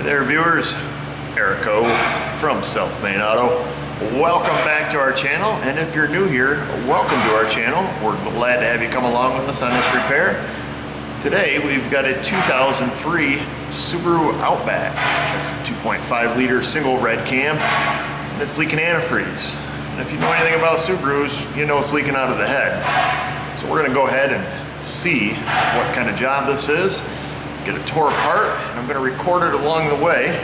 There, viewers, Erico from South Main Auto. Welcome back to our channel, and if you're new here, welcome to our channel. We're glad to have you come along with us on this repair. Today we've got a 2003 Subaru Outback. It's a 2.5 liter single red cam, and it's leaking antifreeze. And if you know anything about Subarus, you know it's leaking out of the head. So we're going to go ahead and see what kind of job this is, get it tore apart, and I'm going to record it along the way.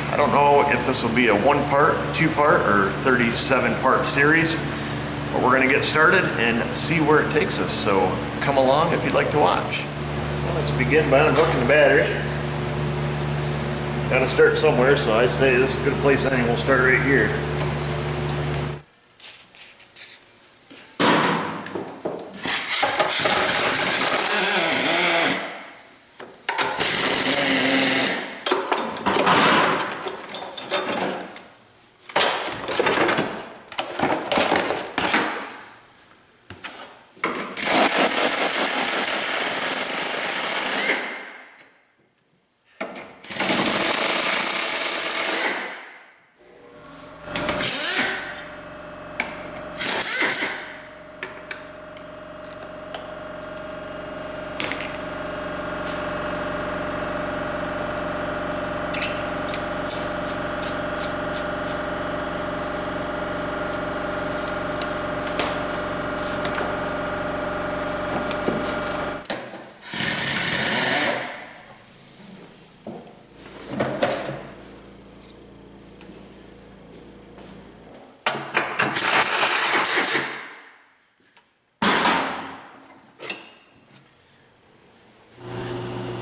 I don't know if this will be a 1-part, 2-part, or 37-part series, but we're going to get started and see where it takes us. So come along if you'd like to watch. Well, let's begin by unhooking the battery. Got to start somewhere, so I say this is a good place. I think we'll start right here.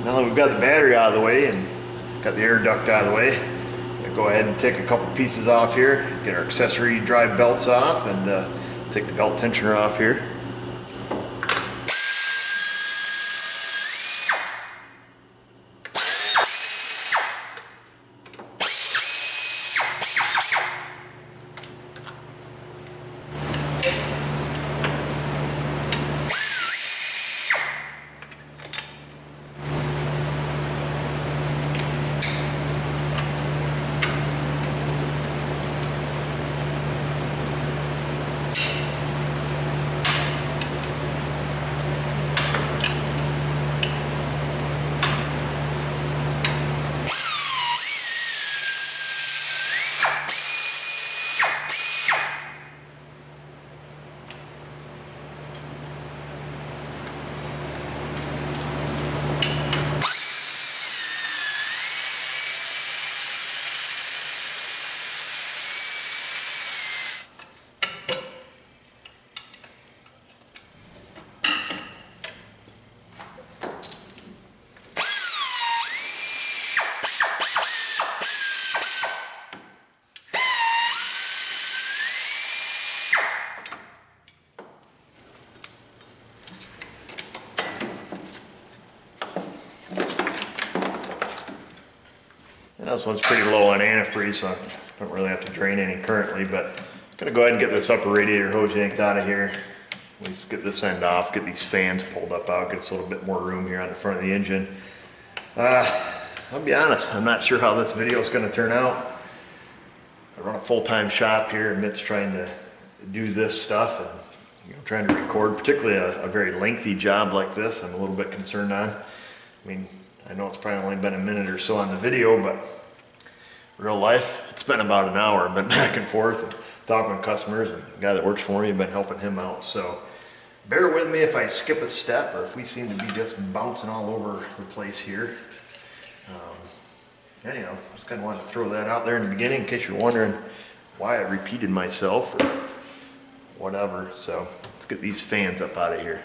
Now that we've got the battery out of the way and got the air duct out of the way, I'm going to go ahead and take a couple pieces off here, get our accessory drive belts off, and take the belt tensioner off here. This one's pretty low on antifreeze, so I don't really have to drain any currently, but I'm going to go ahead and get this upper radiator hose yanked out of here. At least get this end off, get these fans pulled up out, get us a little bit more room here on the front of the engine. I'll be honest, I'm not sure how this video is going to turn out. I run a full-time shop here, and Mitt's trying to do this stuff and trying to record, particularly a very lengthy job like this. I'm a little bit concerned on. I mean, I know it's probably only been a minute or so on the video, but real life, it's been about an hour. I've been back and forth and talking to customers, and the guy that works for me, I've been helping him out. So bear with me if I skip a step or if we seem to be just bouncing all over the place here. Anyhow, just kind of wanted to throw that out there in the beginning in case you're wondering why I repeated myself or whatever. So let's get these fans up out of here.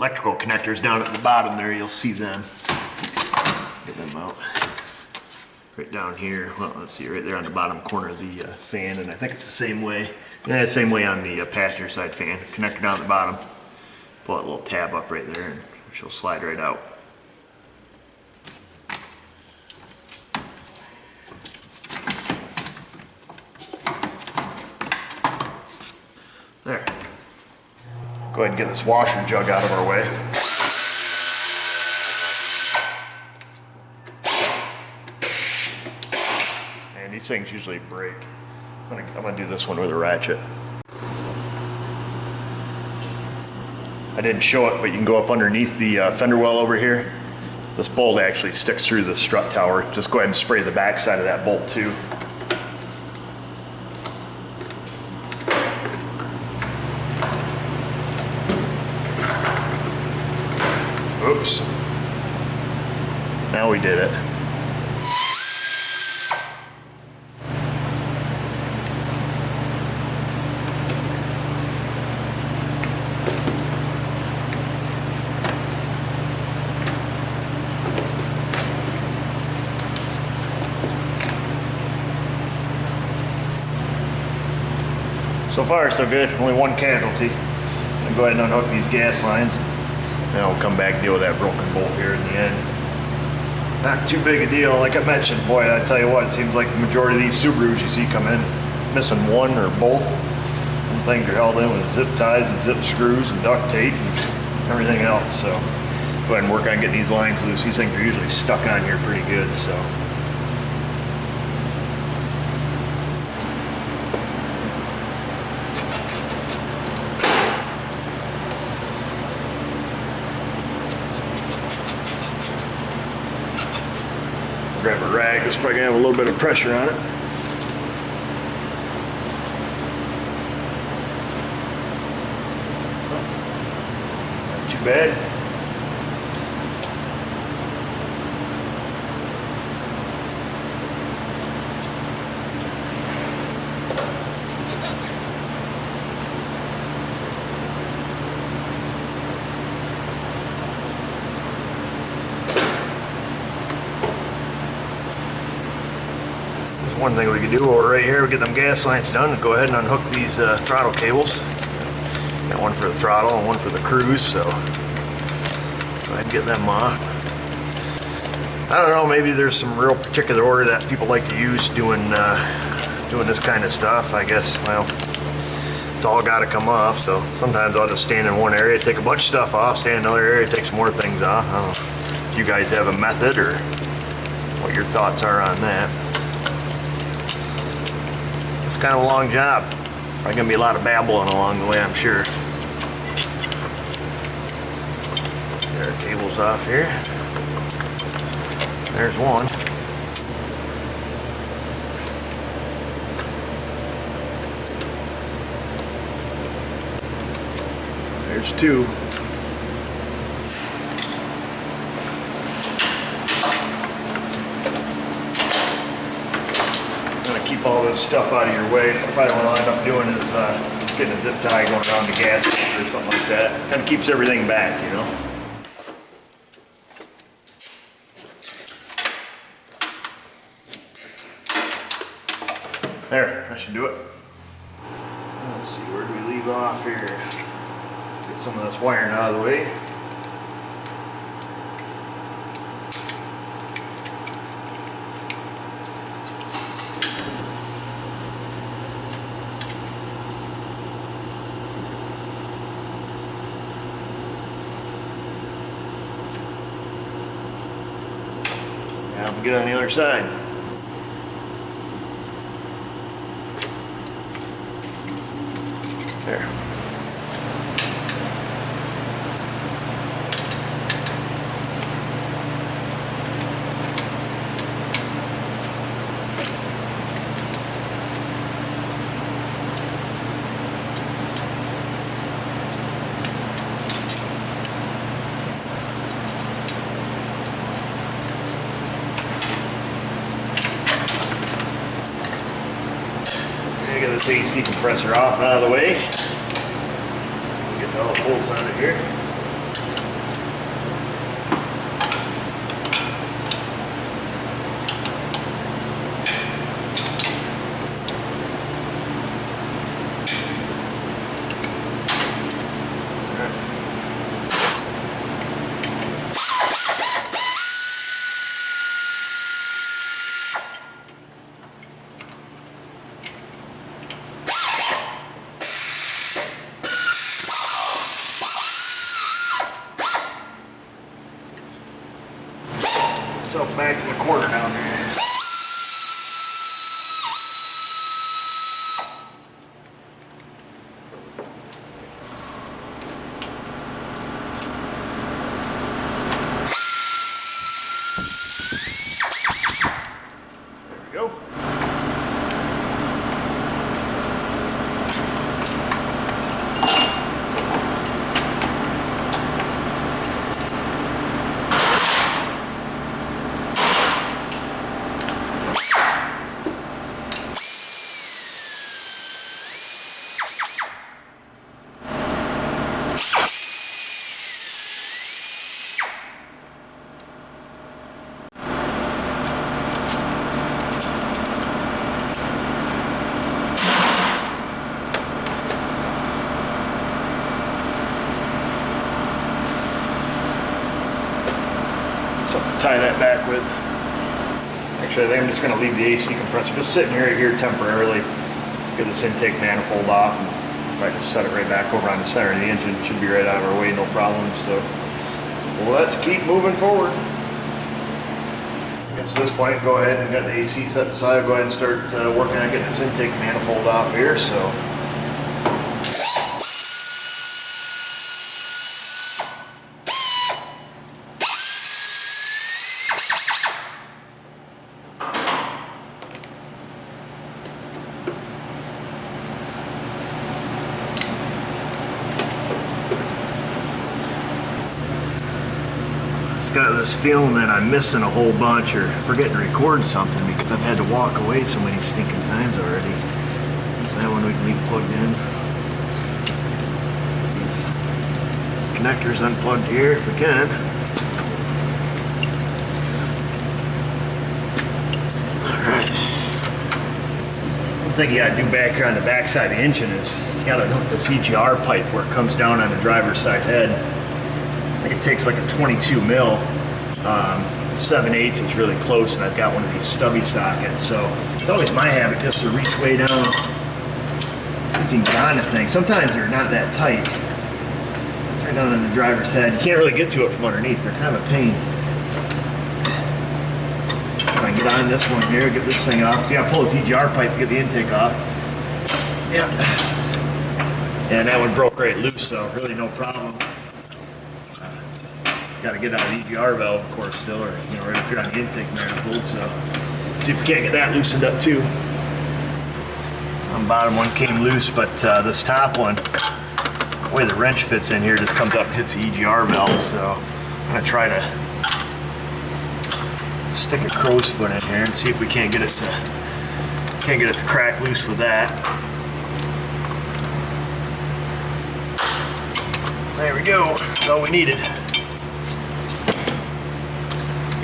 electrical connectors down at the bottom there, you'll see them. Get them out. Right down here, well, let's see, right there on the bottom corner of the fan, and I think it's the same way. Yeah, the same way on the passenger side fan, connector down at the bottom. pull that little tab up right there and she'll slide right out. There. Go ahead and get this washer jug out of our way. And these things usually break. I'm gonna do this one with a ratchet. I didn't show it, but you can go up underneath the fender well over here. This bolt actually sticks through the strut tower. Just go ahead and spray the back side of that bolt too. Oops. Now we did it. So far, so good. Only one casualty. I'm gonna go ahead and unhook these gas lines. Then I'll come back and deal with that broken bolt here in the end. Not too big a deal. Like I mentioned, boy, I tell you what, it seems like the majority of these Subarus you see come in missing one or both. Some things are held in with zip ties and zip screws and duct tape and everything else. So go ahead and work on getting these lines loose. These things are usually stuck on here pretty good. So. Grab a rag, it's probably gonna have a little bit of pressure on it. Not too bad. One thing we can do over right here, we get them gas lines done, go ahead and unhook these throttle cables. Got one for the throttle and one for the cruise, so go ahead and get them off. I don't know, maybe there's some real particular order that people like to use doing this kind of stuff. I guess, well, it's all got to come off, so sometimes I'll just stand in one area, take a bunch of stuff off, stand in another area, take some more things off. I don't know if you guys have a method or what your thoughts are on that. It's kind of a long job. Probably gonna be a lot of babbling along the way, I'm sure. Get our cables off here. There's one. There's two. Keep all this stuff out of your way. Probably what I'll end up doing is just getting a zip tie going around the gasket or something like that. Kind of keeps everything back, you know. There, that should do it. Let's see, where do we leave off here? Get some of this wiring out of the way. Now we'll get on the other side. There. Get this AC compressor off and out of the way. Get all the bolts on it here. myself back to the corner down there. There we go. Something to tie that back with. Actually, I think I'm just going to leave the AC compressor just sitting right here temporarily. Get this intake manifold off and try to set it right back over on the center of the engine. It should be right out of our way, no problem. So let's keep moving forward. At this point, go ahead and got the AC set aside. Go ahead and start working on getting this intake manifold off here. So. Got this feeling that I'm missing a whole bunch or forgetting to record something because I've had to walk away so many stinking times already. So that one we can leave plugged in. These connectors unplugged here if we can. Alright. One thing you gotta do back here on the back side of the engine is you gotta hook this EGR pipe where it comes down on the driver's side head. I think it takes like a 22 mil. 7/8 is really close, and I've got one of these stubby sockets. So it's always my habit just to reach way down, see if you can get on the thing. Sometimes they're not that tight. Right down on the driver's head. You can't really get to it from underneath. They're kind of a pain. If I get on this one here, get this thing off. So you gotta pull this EGR pipe to get the intake off. Yep. And that one broke right loose, so really no problem. Got to get out of the EGR valve, of course, still, or right up here on the intake manifold. So see if we can't get that loosened up too. On bottom one came loose, but this top one, the way the wrench fits in here, just comes up and hits the EGR valve. So I'm gonna try to stick a crow's foot in here and see if we can't get it to crack loose with that. There we go. That's all we needed.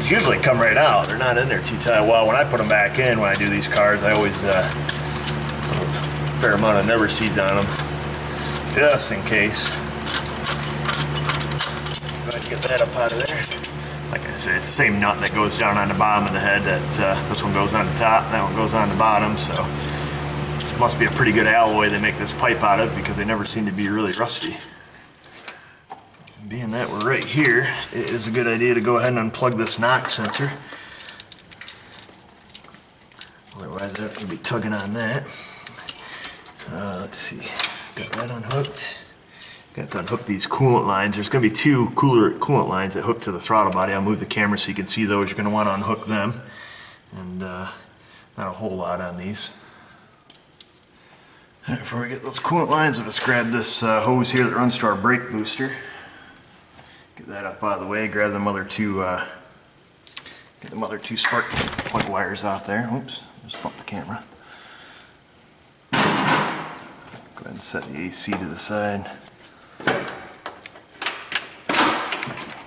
Usually come right out. They're not in there too tight. Well, when I put them back in, when I do these cars, I always a fair amount of never seeds on them, just in case. Go ahead and get that up out of there. Like I said, it's the same nut that goes down on the bottom of the head. That this one goes on the top, that one goes on the bottom. So it must be a pretty good alloy they make this pipe out of because they never seem to be really rusty. Being that we're right here, it is a good idea to go ahead and unplug this knock sensor. Otherwise, I have to be tugging on that. Let's see, got that unhooked. Got to unhook these coolant lines. There's going to be two coolant lines that hook to the throttle body. I'll move the camera so you can see those. You're going to want to unhook them. And not a whole lot on these. Right, before we get those coolant lines, I'll just grab this hose here that runs to our brake booster. Get that up out of the way. Grab them other two, get them other two spark plug wires off there. Oops, just bumped the camera. Go ahead and set the AC to the side.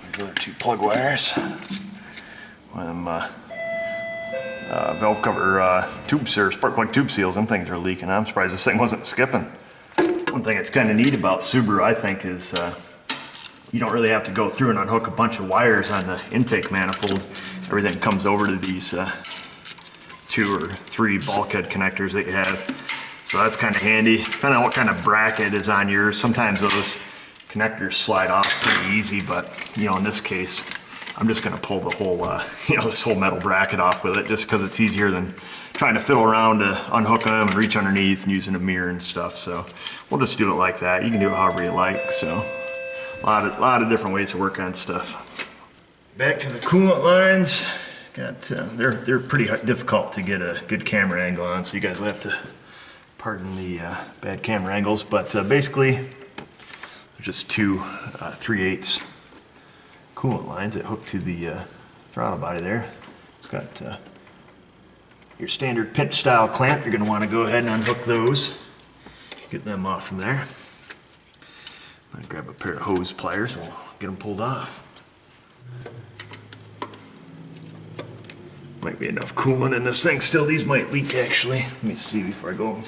These other two plug wires. One of them valve cover tubes or spark plug tube seals. Them things are leaking. I'm surprised this thing wasn't skipping. One thing that's kind of neat about Subaru, I think, is you don't really have to go through and unhook a bunch of wires on the intake manifold. Everything comes over to these 2 or 3 bulkhead connectors that you have. So that's kind of handy. Depending on what kind of bracket is on yours, sometimes those connectors slide off pretty easy, but in this case, I'm just going to pull the whole, this whole metal bracket off with it, just because it's easier than trying to fiddle around to unhook them and reach underneath and using a mirror and stuff. So we'll just do it like that. You can do it however you like. So a lot of different ways to work on stuff. Back to the coolant lines. Got they're pretty difficult to get a good camera angle on, so you guys will have to pardon the bad camera angles. But basically, there's just two 3/8 coolant lines that hook to the throttle body there. It's got your standard pinch style clamp. You're going to want to go ahead and unhook those. Get them off from there. I'm going to grab a pair of hose pliers and we'll get them pulled off. Might be enough coolant in this thing still. These might leak actually. Let me see before I go.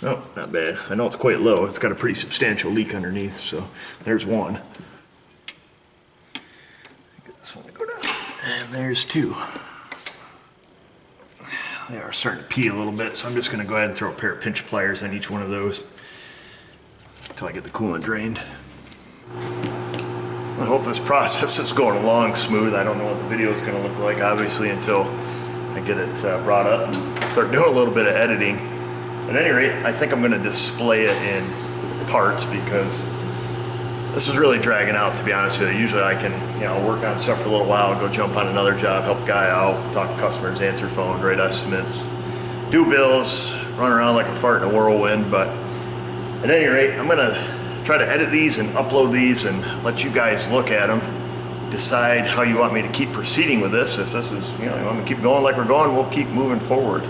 Oh, not bad. I know it's quite low. It's got a pretty substantial leak underneath, so there's one. Get this one to go down. And there's two. They are starting to pee a little bit, so I'm just going to go ahead and throw a pair of pinch pliers on each one of those until I get the coolant drained. I hope this process is going along smooth. I don't know what the video is going to look like, obviously, until I get it brought up and start doing a little bit of editing. At any rate, I think I'm going to display it in parts because this is really dragging out, to be honest with you. Usually I can, work on stuff for a little while, go jump on another job, help a guy out, talk to customers, answer phone, write estimates, do bills, run around like a fart in a whirlwind. But at any rate, I'm going to try to edit these and upload these and let you guys look at them, decide how you want me to keep proceeding with this. If this is, you want me to keep going like we're going, we'll keep moving forward.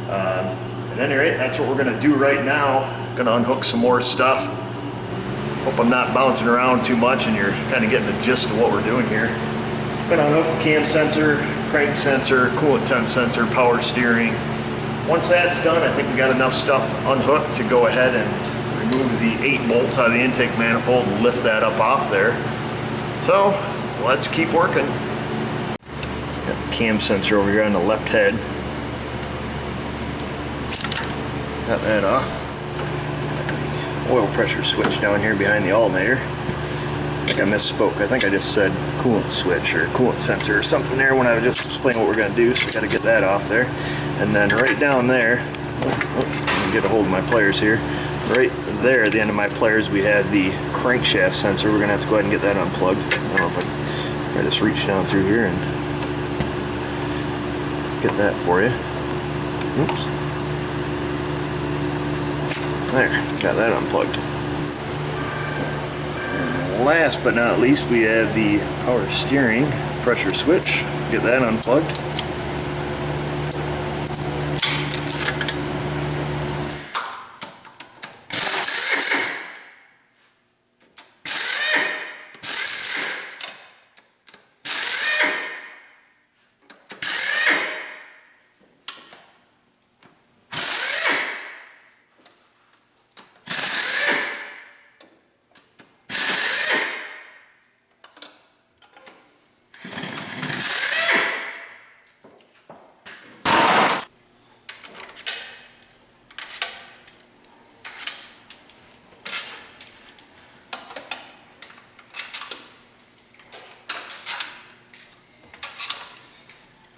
At any rate, that's what we're going to do right now. Going to unhook some more stuff. Hope I'm not bouncing around too much and you're kind of getting the gist of what we're doing here. Going to unhook the cam sensor, crank sensor, coolant temp sensor, power steering. Once that's done, I think we got enough stuff unhooked to go ahead and remove the 8 bolts out of the intake manifold and lift that up off there. So let's keep working. Got the cam sensor over here on the left head. Got that off. Oil pressure switch down here behind the alternator. I think I misspoke. I think I just said coolant switch or coolant sensor or something there when I was just explaining what we're going to do, so I got to get that off there. And then right down there, let me get a hold of my pliers here. Right there at the end of my pliers we have the crankshaft sensor. We're going to have to go ahead and get that unplugged. I don't know if I just reach down through here and get that for you. Oops. There, got that unplugged. And last but not least, we have the power steering pressure switch. Get that unplugged.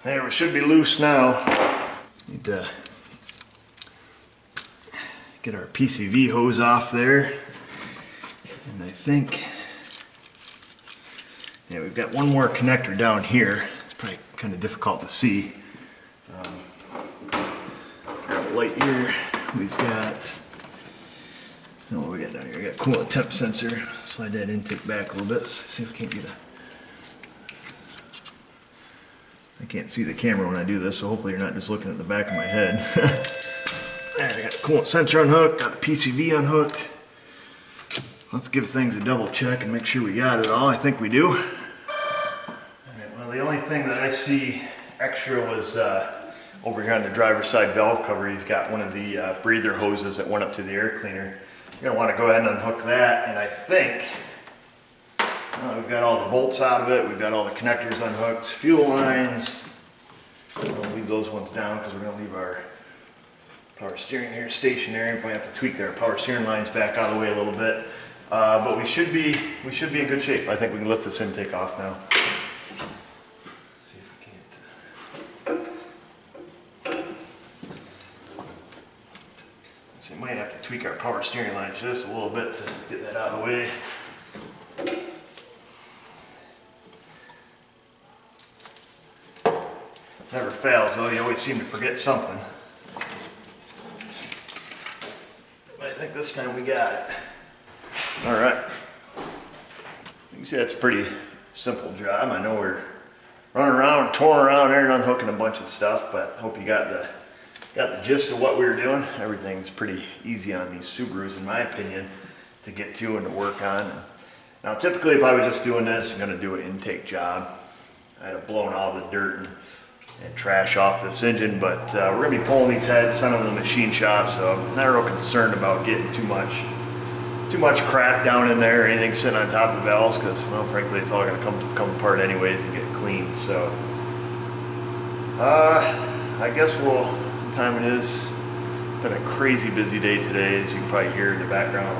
There, we should be loose now. Need to get our PCV hose off there. And I think, yeah, we've got one more connector down here. It's probably kind of difficult to see. Grab a light here. We've got, what do we got down here? We got coolant temp sensor. Slide that intake back a little bit. Let's see if we can't get a, I can't see the camera when I do this, so hopefully you're not just looking at the back of my head. There, I got the coolant sensor unhooked, got the PCV unhooked. Let's give things a double check and make sure we got it all. I think we do. All right, well, the only thing that I see extra was over here on the driver's side valve cover. You've got one of the breather hoses that went up to the air cleaner. You're gonna want to go ahead and unhook that, and I think we've got all the bolts out of it, we've got all the connectors unhooked, fuel lines. We'll leave those ones down because we're going to leave our power steering here stationary. We might have to tweak their power steering lines back out of the way a little bit. But we should be in good shape. I think we can lift this intake off now. tweak our power steering line just a little bit to get that out of the way. Never fails though, you always seem to forget something. I think this time we got it. All right. You can see that's a pretty simple job. I know we're running around, touring around there and unhooking a bunch of stuff, but I hope you got the gist of what we were doing. Everything's pretty easy on these Subarus, in my opinion, to get to and to work on. Now, typically, if I was just doing this, I'm going to do an intake job. I'd have blown all the dirt and trash off this engine, but we're going to be pulling these heads, sending them to the machine shop, so I'm not real concerned about getting too much crap down in there or anything sitting on top of the valves, because, well, frankly, it's all going to come apart anyways and get cleaned. So I guess what time it is. It's been a crazy busy day today, as you can probably hear in the background.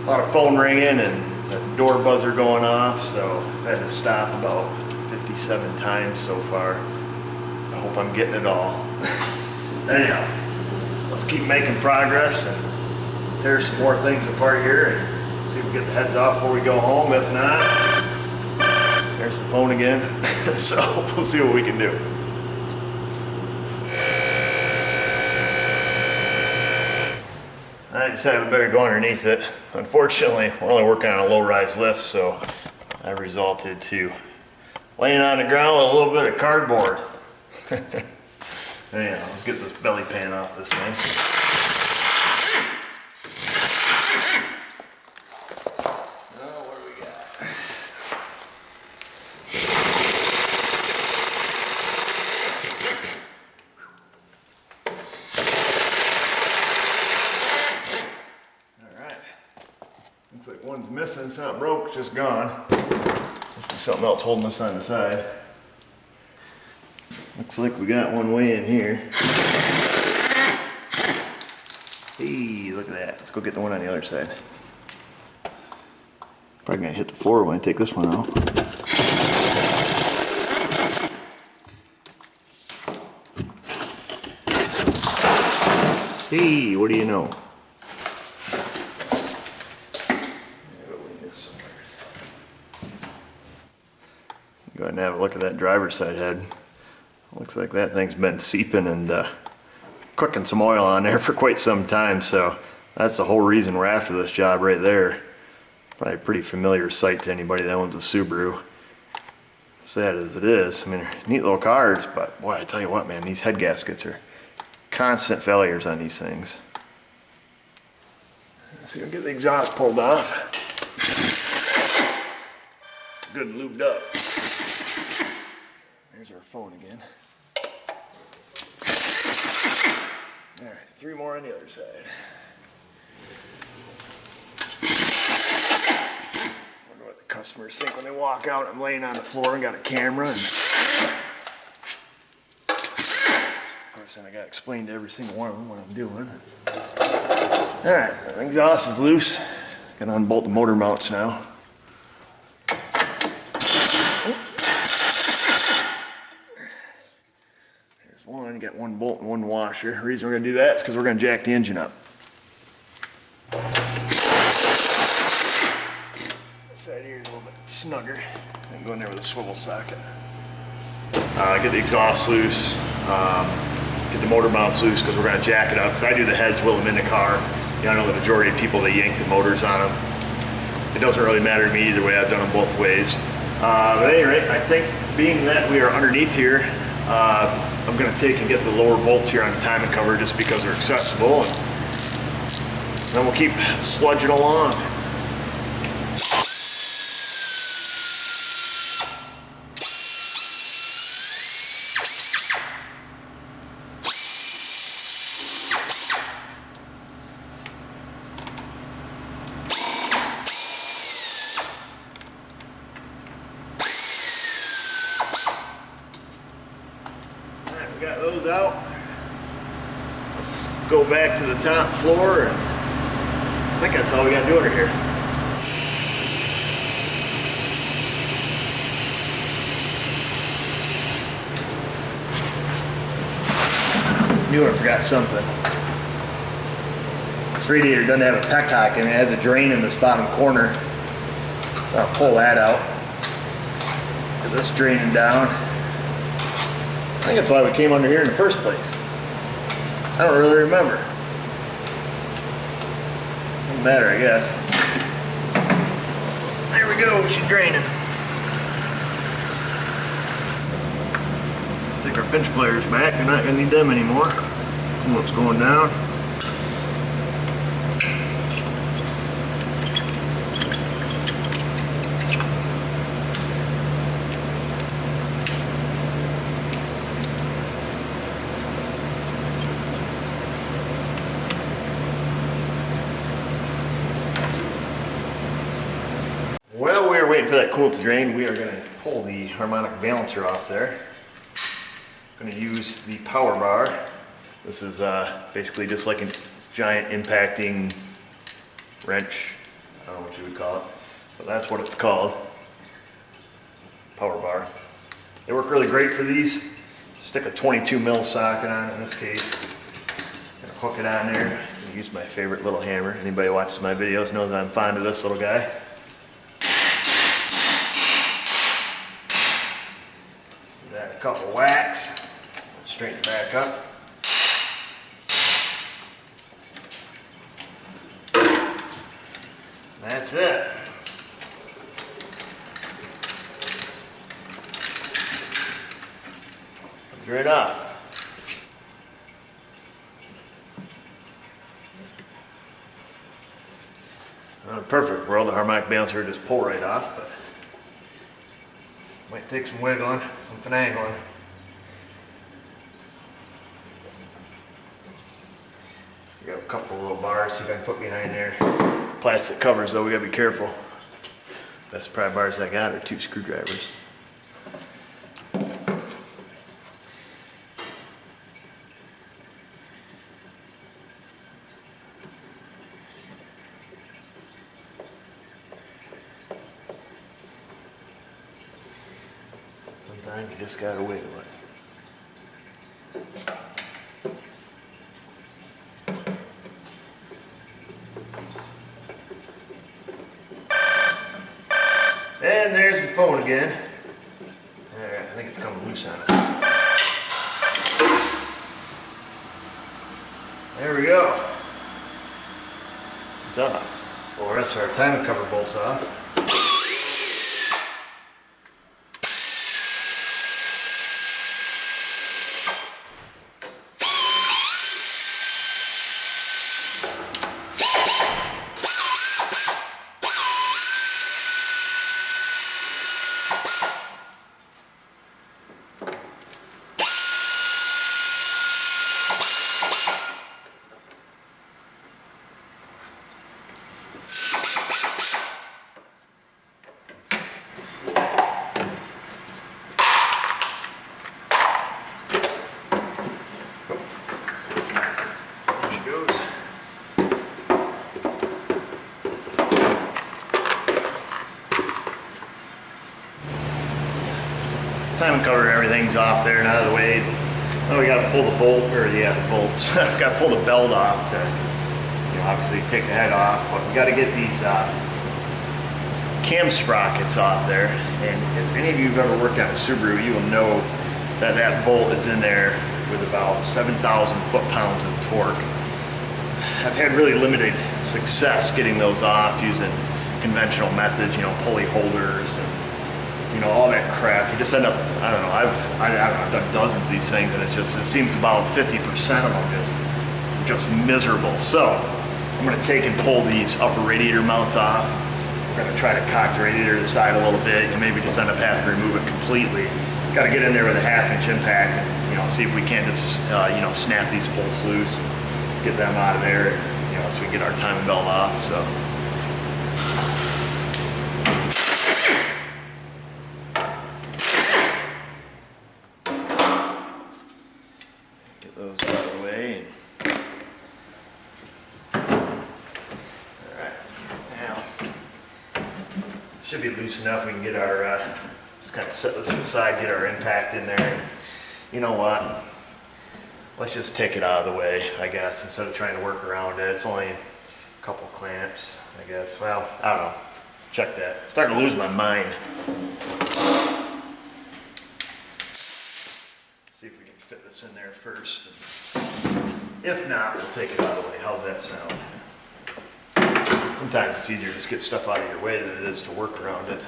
A lot of phone ringing and the door buzzer going off, so I've had to stop about 57 times so far. I hope I'm getting it all. Anyhow, let's keep making progress and tear some more things apart here and see if we get the heads off before we go home. If not, there's the phone again. So we'll see what we can do. I decided we better go underneath it. Unfortunately, we're only working on a low-rise lift, so I resulted to laying on the ground with a little bit of cardboard. Anyhow, let's get this belly pan off this thing. Oh, what do we got? All right. Looks like one's missing. It's not broke, it's just gone. Must be something else holding us on the side. Looks like we got one way in here. Hey, look at that. Let's go get the one on the other side. Probably gonna hit the floor when I take this one out. Hey, what do you know? Go ahead and have a look at that driver's side head. Looks like that thing's been seeping and cooking some oil on there for quite some time, so that's the whole reason we're after this job right there. Probably a pretty familiar sight to anybody that owns a Subaru. Sad as it is, I mean, they're neat little cars, but boy, I tell you what, man, these head gaskets are constant failures on these things. So you'll get the exhaust pulled off. Good and lubed up. There's our phone again. All right, 3 more on the other side. Wonder what the customers think when they walk out. I'm laying on the floor and got a camera. And of course, then I got to explain to every single one of them what I'm doing. All right, the exhaust is loose. Got to unbolt the motor mounts now. One, got one bolt and one washer. The reason we're going to do that is because we're going to jack the engine up. This side here is a little bit snugger. I can go in there with a swivel socket. Get the exhaust loose, get the motor mounts loose because we're going to jack it up. Because I do the heads, wheel them in the car. You know, I know the majority of people, they yank the motors on them. It doesn't really matter to me either way. I've done them both ways. But at any rate, I think being that we are underneath here, I'm going to take and get the lower bolts here on the timing cover just because they're accessible, and then we'll keep sludging along. Got those out. Let's go back to the top floor, and I think that's all we got to do under here. Knew I forgot something. It's radiator doesn't have a petcock and it has a drain in this bottom corner. I'll pull that out. Get this draining down. I think that's why we came under here in the first place. I don't really remember. Doesn't matter, I guess. There we go, she's draining. I think our pinch player's back. We're not going to need them anymore. What's going down? Well, we are waiting for that coolant to drain. We are going to pull the harmonic balancer off there. I'm going to use the power bar. This is basically just like a giant impacting wrench. I don't know what you would call it, but that's what it's called. Power bar. They work really great for these. Stick a 22 mil socket on it in this case. And hook it on there. I use my favorite little hammer. Anybody who watches my videos knows I'm fond of this little guy. Give that a couple whacks. Straighten it back up. That's it. Right off. Not a perfect world, the harmonic balancer would just pull right off, but might take some wiggling, some finagling. Got a couple of little bars, see if I can put behind there. Plastic covers though, we gotta be careful. Best pry bars I got are 2 screwdrivers. Sometimes you just gotta wiggle it. And there's the phone again. Alright, I think it's coming loose on us. There we go. It's off. Well, the rest of our timing cover bolts off. Timing cover, everything's off there and out of the way. Oh, we got to pull the bolt, or yeah, the bolts. Got to pull the belt off to, obviously take the head off. But we got to get these cam sprockets off there. And if any of you have ever worked on a Subaru, you will know that that bolt is in there with about 7,000 foot-pounds of torque. I've had really limited success getting those off using conventional methods, pulley holders and all that crap. You just end up, I don't know, I've done dozens of these things and it seems about 50% of them just miserable. So I'm going to take and pull these upper radiator mounts off. We're going to try to cock the radiator to the side a little bit and maybe just end up having to remove it completely. Got to get in there with a 1/2 inch impact and see if we can't just snap these bolts loose and get them out of there, so we get our timing belt off. So those out of the way. Alright, now should be loose enough. We can get our just kind of set this aside, get our impact in there. And you know what? Let's just take it out of the way, I guess, instead of trying to work around it. It's only couple clamps, I guess. Well, I don't know. Check that. Starting to lose my mind. See if we can fit this in there first. If not, we'll take it out of the way. How's that sound? Sometimes it's easier to just get stuff out of your way than it is to work around it.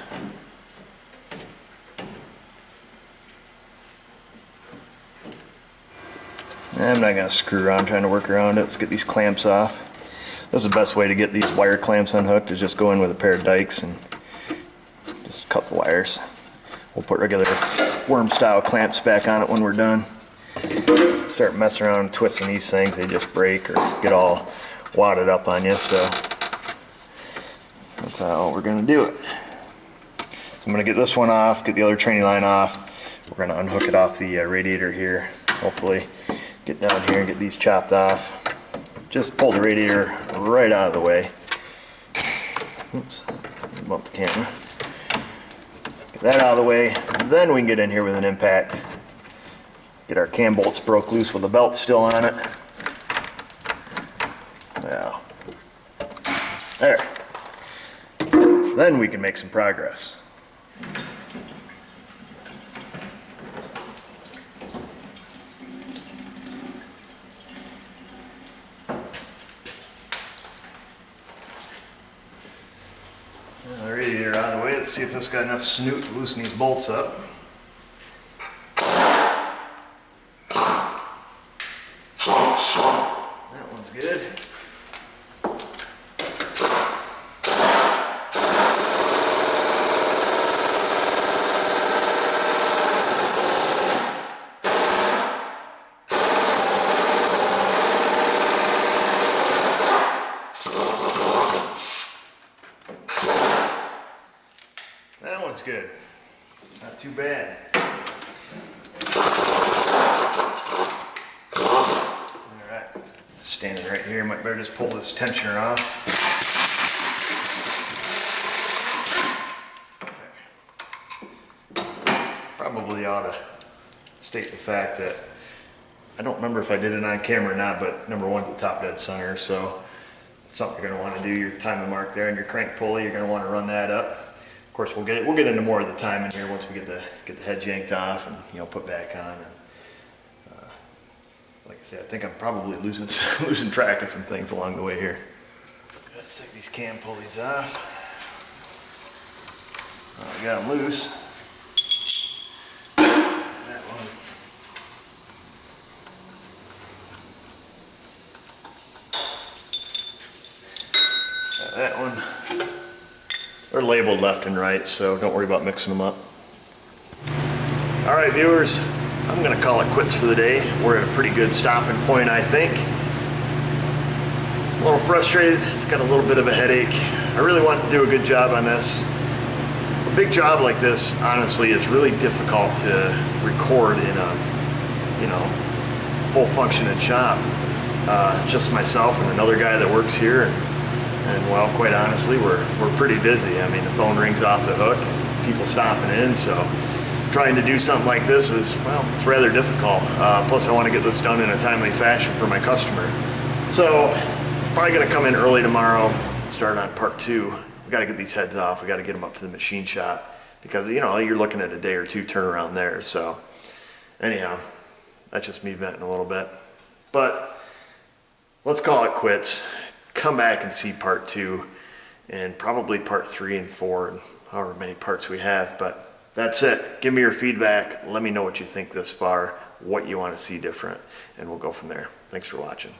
I'm not going to screw around trying to work around it. Let's get these clamps off. This is the best way to get these wire clamps unhooked, is just go in with a pair of dikes and just cut the wires. We'll put regular worm style clamps back on it when we're done. Start messing around and twisting these things, they just break or get all wadded up on you. So that's how we're going to do it. So I'm going to get this one off, get the other training line off. We're going to unhook it off the radiator here. Hopefully get down here and get these chopped off. Just pull the radiator right out of the way. Oops, bump the camera. Get that out of the way. Then we can get in here with an impact. Get our cam bolts broke loose with the belt still on it. Yeah. There. Then we can make some progress. The radiator out of the way. Let's see if this got enough snoot to loosen these bolts up. That one's good. That one's good. Not too bad. Alright. Standing right here, might better just pull this tensioner off. Probably ought to state the fact that I don't remember if I did it on camera or not, but number one's the top dead center, so it's something you're going to want to do. Your timing mark there and your crank pulley, you're going to want to run that up. Of course, we'll get into more of the timing here once we get the heads yanked off and put back on. And like I said, I think I'm probably losing track of some things along the way here. Let's take these cam pulleys off. I got them loose. That one. Got that one. They're labeled left and right, so don't worry about mixing them up. All right, viewers, I'm gonna call it quits for the day. We're at a pretty good stopping point, I think. A little frustrated, got a little bit of a headache. I really want to do a good job on this. A big job like this, honestly, is really difficult to record in a, full functioning shop. Just myself and another guy that works here. And well, quite honestly, we're pretty busy. I mean, the phone rings off the hook, and people stopping in, so trying to do something like this is, well, it's rather difficult. Plus, I want to get this done in a timely fashion for my customer. So, probably going to come in early tomorrow, start on part 2. We got to get these heads off. We got to get them up to the machine shop because, you're looking at a day or two turnaround there. So, anyhow, that's just me venting a little bit. But let's call it quits. Come back and see part 2 and probably part 3 and 4 and however many parts we have. But that's it. Give me your feedback. Let me know what you think this far, what you want to see different, and we'll go from there. Thanks for watching.